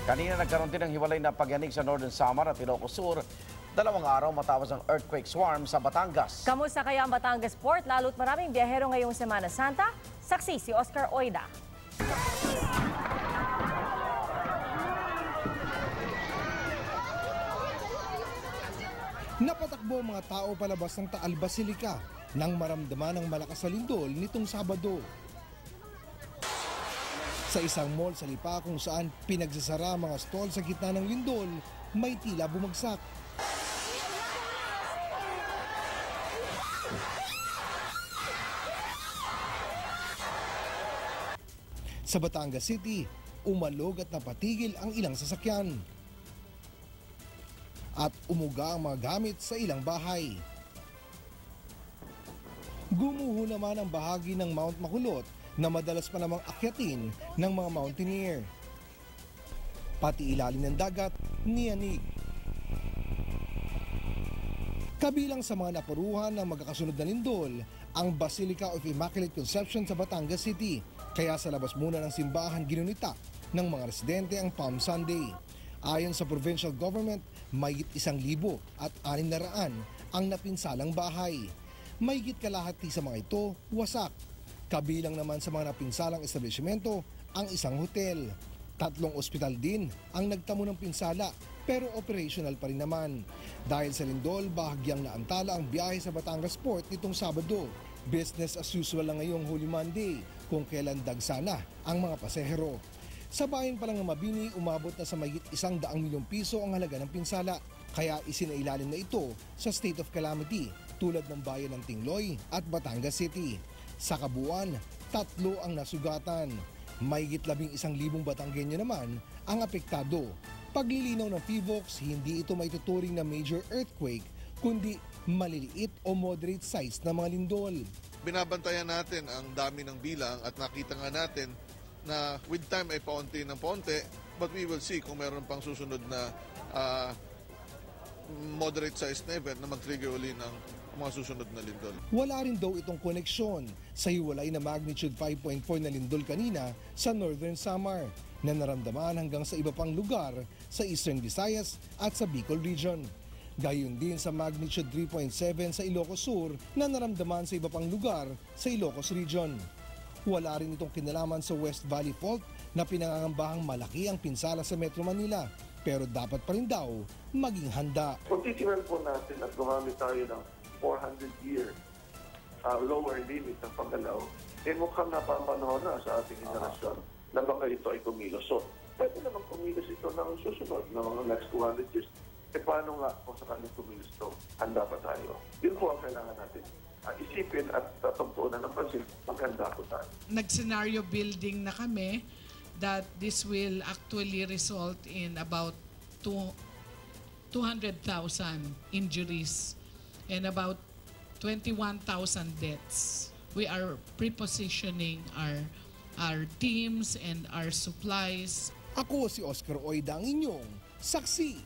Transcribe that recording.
Kanina nagkaroon din ng hiwalay na pagyanig sa Northern Samar at Ilocos Sur, 2 araw matapos ang earthquake swarm sa Batangas. Kamusta kaya ang Batangas Port? Lalo't maraming biyahero ngayong Semana Santa? Saksi si Oscar Oida. Napatakbo ang mga tao palabas ng Taal Basilica nang maramdaman ang malakas na lindol nitong Sabado. Sa isang mall sa Lipa kung saan pinagsasara ang mga stall sa gitna ng lindol, may tila bumagsak. Sa Batangas City, umalog at napatigil ang ilang sasakyan. At umuga ang mga gamit sa ilang bahay. Gumuho naman ang bahagi ng Mount Makulot na madalas pa namang akyatin ng mga mountaineer. Pati ilalim ng dagat, niyanig. Kabilang sa mga napuruhan ng magkakasunod na lindol, ang Basilica of Immaculate Conception sa Batangas City. Kaya sa labas muna ng simbahan ginunita ng mga residente ang Palm Sunday. Ayon sa provincial government, mahigit 1,600 ang napinsalang bahay. Mahigit kalahati sa mga ito, wasak. Kabilang naman sa mga napinsalang establishmento ang isang hotel. 3 ospital din ang nagtamo ng pinsala pero operational pa rin naman. Dahil sa lindol, bahagyang naantala ang biyahe sa Batangas Port nitong Sabado. Business as usual lang ngayong Holy Monday kung kailan dagsana ang mga pasahero. Sa bayan pa lang ng Mabini, umabot na sa mahigit 100 milyong piso ang halaga ng pinsala. Kaya isinailalim na ito sa state of calamity tulad ng bayan ng Tingloy at Batangas City. Sa kabuuan, 3 ang nasugatan. Mahigit 11,000 Batanggenyo naman ang apektado. Paglilinaw ng PHIVOLCS, hindi ito maituturing na major earthquake, kundi maliliit o moderate size na mga lindol. Binabantayan natin ang dami ng bilang at nakita nga natin na with time ay paunti ng paunti, but we will see kung meron pang susunod na moderate size na event na mag-trigger uli ng mga susunod na lindol. Wala rin daw itong koneksyon sa hiwalay na magnitude 5.4 na lindol kanina sa Northern Samar na naramdaman hanggang sa iba pang lugar sa Eastern Visayas at sa Bicol Region. Gayon din sa magnitude 3.7 sa Ilocos Sur na naramdaman sa iba pang lugar sa Ilocos Region. Wala rin itong kinalaman sa West Valley Fault na pinangangambahang malaki ang pinsala sa Metro Manila, pero dapat pa rin daw maging handa. Kung titingnan po natin at gumamit tayo ng 400-year lower limit ng paggalaw, mukhang napapanahon na sa ating henerasyon na baka ito ay kumilos. So, pwede naman kumilos ito ng susunod ng mga next 200 years. Paano nga kung sakaling kumilos ito, handa pa tayo? Yun po ang kailangan natin isipin at tagpuunan ng pansin, maghanda po tayo. Nag-scenario building na kami that this will actually result in about 200,000 injuries and about 21,000 deaths. We are prepositioning our teams and our supplies. Ako si Oscar Oida, ang inyong saksi.